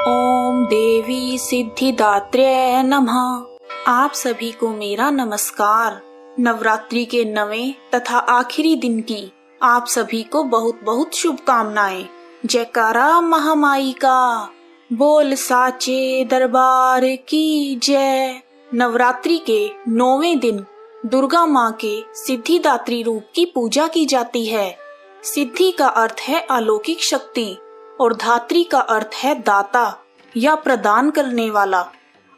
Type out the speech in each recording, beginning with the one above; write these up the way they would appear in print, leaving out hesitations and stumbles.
ओम देवी सिद्धिदात्र्यै नमः। आप सभी को मेरा नमस्कार। नवरात्रि के 9वें तथा आखिरी दिन की आप सभी को बहुत बहुत शुभकामनाएं। जयकारा महामाई का, बोल साचे दरबार की जय। नवरात्रि के 9वें दिन दुर्गा माँ के सिद्धिदात्री रूप की पूजा की जाती है। सिद्धि का अर्थ है अलौकिक शक्ति और धात्री का अर्थ है दाता या प्रदान करने वाला,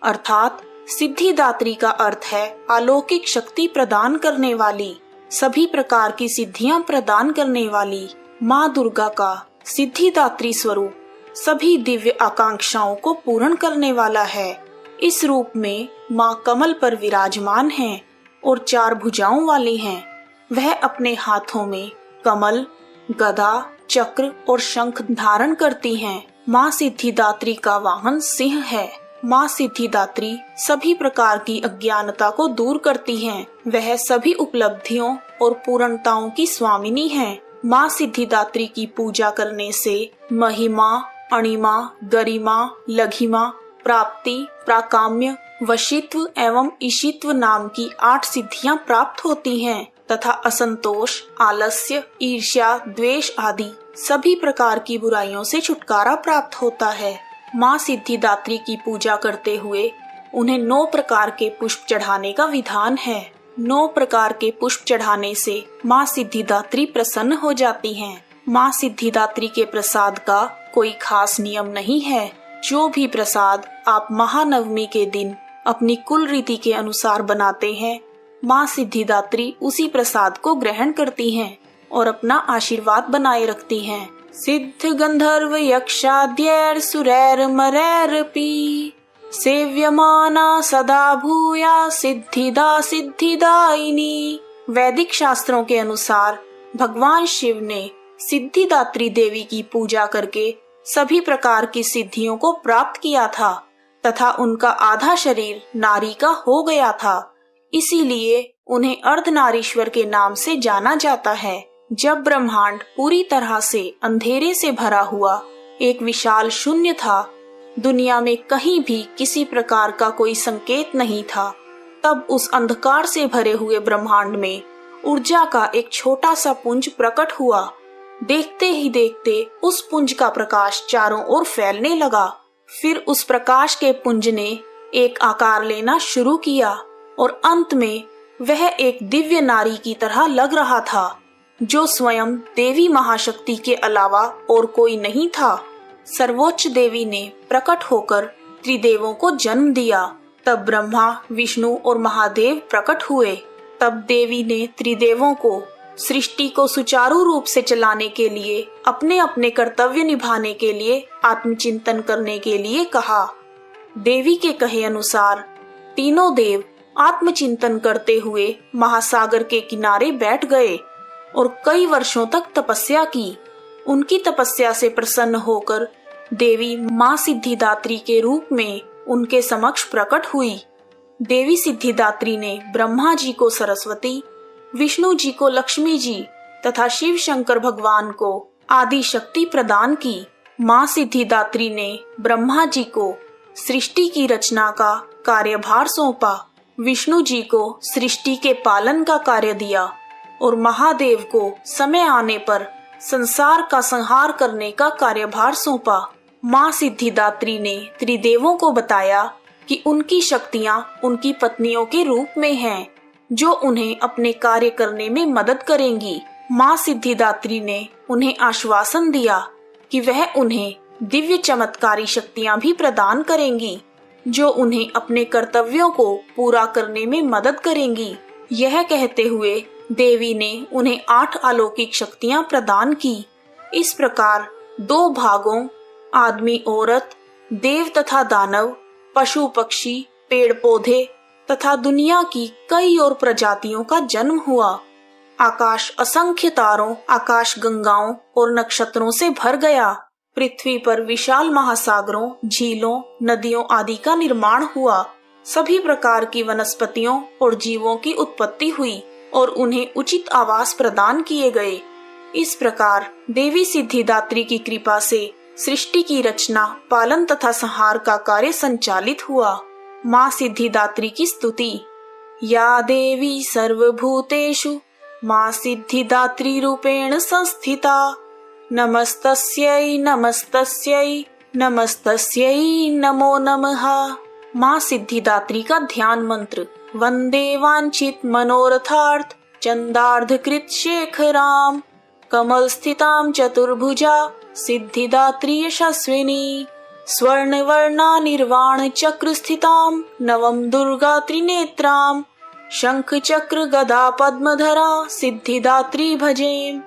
अर्थात सिद्धिदात्री का अर्थ है अलौकिक शक्ति प्रदान करने वाली, सभी प्रकार की सिद्धियां प्रदान करने वाली। माँ दुर्गा का सिद्धिदात्री स्वरूप सभी दिव्य आकांक्षाओं को पूर्ण करने वाला है। इस रूप में माँ कमल पर विराजमान हैं और 4 भुजाओं वाली हैं। वह अपने हाथों में कमल, गदा, चक्र और शंख धारण करती हैं। माँ सिद्धिदात्री का वाहन सिंह है। माँ सिद्धिदात्री सभी प्रकार की अज्ञानता को दूर करती हैं। वह सभी उपलब्धियों और पूर्णताओं की स्वामिनी हैं। माँ सिद्धिदात्री की पूजा करने से महिमा, अणिमा, गरिमा, लघिमा, प्राप्ति, प्राकाम्य, वशित्व एवं ईशित्व नाम की 8 सिद्धियां प्राप्त होती हैं तथा असंतोष, आलस्य, ईर्ष्या, द्वेष आदि सभी प्रकार की बुराइयों से छुटकारा प्राप्त होता है। माँ सिद्धिदात्री की पूजा करते हुए उन्हें 9 प्रकार के पुष्प चढ़ाने का विधान है। 9 प्रकार के पुष्प चढ़ाने से माँ सिद्धिदात्री प्रसन्न हो जाती हैं। माँ सिद्धिदात्री के प्रसाद का कोई खास नियम नहीं है। जो भी प्रसाद आप महानवमी के दिन अपनी कुल रीति के अनुसार बनाते हैं, माँ सिद्धिदात्री उसी प्रसाद को ग्रहण करती हैं और अपना आशीर्वाद बनाए रखती हैं। सिद्ध गंधर्व यक्षाद्यैर सुरैर मरैरपि सेव्यमाना सदा भूया सिद्धिदा सिद्धिदायिनी। वैदिक शास्त्रों के अनुसार भगवान शिव ने सिद्धिदात्री देवी की पूजा करके सभी प्रकार की सिद्धियों को प्राप्त किया था तथा उनका आधा शरीर नारी का हो गया था। इसीलिए उन्हें अर्धनारीश्वर के नाम से जाना जाता है। जब ब्रह्मांड पूरी तरह से अंधेरे से भरा हुआ एक विशाल शून्य था, दुनिया में कहीं भी किसी प्रकार का कोई संकेत नहीं था, तब उस अंधकार से भरे हुए ब्रह्मांड में ऊर्जा का एक छोटा सा पुंज प्रकट हुआ। देखते ही देखते उस पुंज का प्रकाश चारों ओर फैलने लगा। फिर उस प्रकाश के पुंज ने एक आकार लेना शुरू किया और अंत में वह एक दिव्य नारी की तरह लग रहा था, जो स्वयं देवी महाशक्ति के अलावा और कोई नहीं था। सर्वोच्च देवी ने प्रकट होकर त्रिदेवों को जन्म दिया। तब ब्रह्मा, विष्णु और महादेव प्रकट हुए। तब देवी ने त्रिदेवों को सृष्टि को सुचारू रूप से चलाने के लिए, अपने अपने कर्तव्य निभाने के लिए, आत्मचिंतन करने के लिए कहा। देवी के कहे अनुसार तीनों देव आत्मचिंतन करते हुए महासागर के किनारे बैठ गए और कई वर्षों तक तपस्या की। उनकी तपस्या से प्रसन्न होकर देवी माँ सिद्धिदात्री के रूप में उनके समक्ष प्रकट हुई। देवी सिद्धिदात्री ने ब्रह्मा जी को सरस्वती, विष्णु जी को लक्ष्मी जी तथा शिव शंकर भगवान को आदि शक्ति प्रदान की। माँ सिद्धिदात्री ने ब्रह्मा जी को सृष्टि की रचना का कार्यभार सौंपा, विष्णु जी को सृष्टि के पालन का कार्य दिया और महादेव को समय आने पर संसार का संहार करने का कार्यभार सौंपा। माँ सिद्धिदात्री ने त्रिदेवों को बताया कि उनकी शक्तियाँ उनकी पत्नियों के रूप में हैं, जो उन्हें अपने कार्य करने में मदद करेंगी। माँ सिद्धिदात्री ने उन्हें आश्वासन दिया कि वह उन्हें दिव्य चमत्कारी शक्तियाँ भी प्रदान करेंगी, जो उन्हें अपने कर्तव्यों को पूरा करने में मदद करेंगी। यह कहते हुए देवी ने उन्हें 8 अलौकिक शक्तियां प्रदान की। इस प्रकार 2 भागों आदमी औरत, देव तथा दानव, पशु पक्षी, पेड़ पौधे तथा दुनिया की कई और प्रजातियों का जन्म हुआ। आकाश असंख्य तारों, आकाश गंगाओं और नक्षत्रों से भर गया। पृथ्वी पर विशाल महासागरों, झीलों, नदियों आदि का निर्माण हुआ। सभी प्रकार की वनस्पतियों और जीवों की उत्पत्ति हुई और उन्हें उचित आवास प्रदान किए गए। इस प्रकार देवी सिद्धिदात्री की कृपा से सृष्टि की रचना, पालन तथा संहार का कार्य संचालित हुआ। माँ सिद्धिदात्री की स्तुति। या देवी सर्वभूतेषु माँ सिद्धिदात्री रूपेण संस्थिता, नमस्तस्यै नमस्तस्यै नमस्तस्यै नमो नमः। माँ सिद्धिदात्री का ध्यान मंत्र। वंदे वांछित मनोरथार्थ चंदार्धकृत शेखराम, कमल स्थितां चतुर्भुजा सिद्धिदात्री यशस्विनी, स्वर्ण वर्णा निर्वाण चक्र स्थितां नवम दुर्गा त्रिनेत्रां, शंख चक्र गदा पद्मधरा सिद्धिदात्री भजे।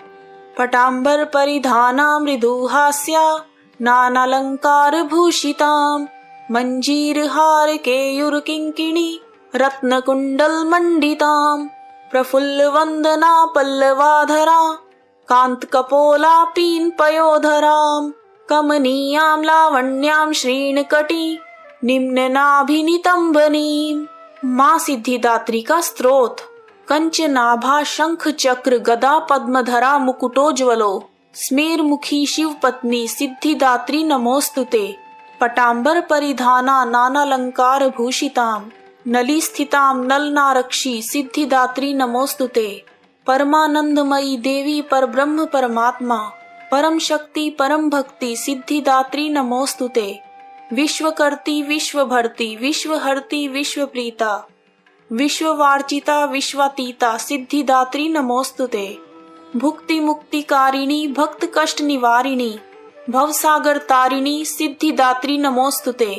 पटांबर परिधाना मृदुहास्या नानालंकार भूषितां, मंजीर हार केयूर किंकिणी रत्न कुंडल मंडितां, प्रफुल्ल वंदना पल्लवाधरा कांत कपोला पीन पयोधरां, कमनीयां लावण्यां श्रीणकटी निम्न नाभिनितंबनीं। माँ सिद्धिदात्री का स्तोत्र। कंचनाभा शंख चक्र गदा पद्मधरा मुकुटोज्वलो, स्मेरमुखी शिव पत्नी सिद्धिदात्री नमोस्तुते। पटांबर परिधाना नानालंकार भूषितां, नली स्थितां नलनारक्षी सिद्धिदात्री नमोस्तुते। परमानंदमयी देवी परब्रह्म परमात्मा, परम शक्ति परम भक्ति सिद्धिदात्री नमोस्तुते। विश्वकर्ती विश्वभर्ती विश्वहर्ती विश्वप्रीता, विश्ववार्चिता विश्वातीता सिद्धिदात्री नमोस्तुते। भुक्ति मुक्तिकारिणी भक्त कष्ट निवारिणी, भवसागर तारिणी सिद्धिदात्री नमोस्तुते।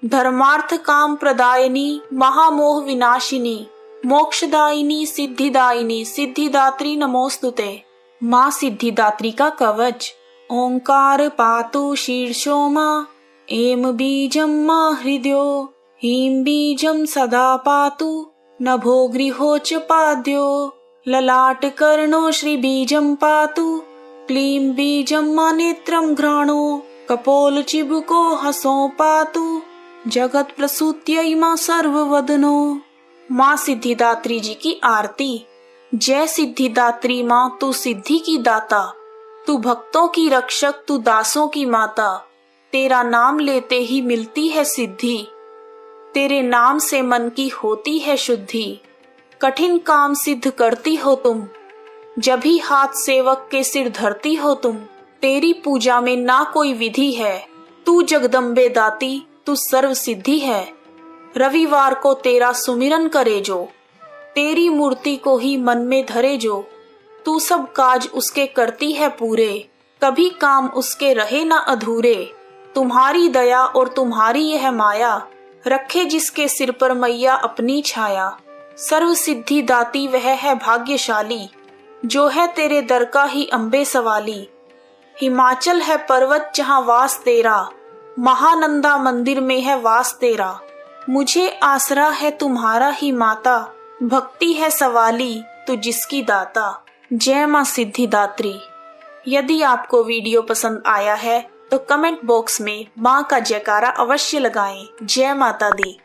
धर्मार्थ काम प्रदायिनी महामोह विनाशिनी, मोक्षदायिनी सिद्धिदायिनी सिद्धिदात्री नमोस्तुते। माँ सिद्धिदात्री का कवच। ओंकार पातु शीर्षो माँ, एम बीजम माँ हृदयो, हीम बीजम सदा पातु नभो गृहो च पाद्यो, ललाट कर्णो श्री बीजम पातु, क्लीं बीजम माँ नेत्रम घ्राणो, कपोल चिबुको हसो पातु, जगत प्रसूत्यै माँ सर्ववदनो। माँ सिद्धिदात्री जी की आरती। जय सिद्धिदात्री माँ, तू सिद्धि की दाता, तू भक्तों की रक्षक, तू दासों की माता। तेरा नाम लेते ही मिलती है सिद्धि, तेरे नाम से मन की होती है शुद्धि। कठिन काम सिद्ध करती हो तुम, जब ही हाथ सेवक के सिर धरती हो तुम। तेरी पूजा में ना कोई विधि है, तू जगदम्बे दाती, तू सर्व सिद्धि है। रविवार को तेरा सुमिरन करे जो, तेरी मूर्ति को ही मन में धरे जो, तू सब काज उसके करती है पूरे, कभी काम उसके रहे ना अधूरे। तुम्हारी दया और तुम्हारी यह माया, रखे जिसके सिर पर मैया अपनी छाया। सर्व सिद्धि दाती वह है भाग्यशाली, जो है तेरे दर का ही अम्बे सवाली। हिमाचल है पर्वत जहाँ वास तेरा, महानंदा मंदिर में है वास तेरा। मुझे आसरा है तुम्हारा ही माता, भक्ति है सवाली तू जिसकी दाता। जय माँ सिद्धिदात्री। यदि आपको वीडियो पसंद आया है तो कमेंट बॉक्स में माँ का जयकारा अवश्य लगाएं। जय माता दी।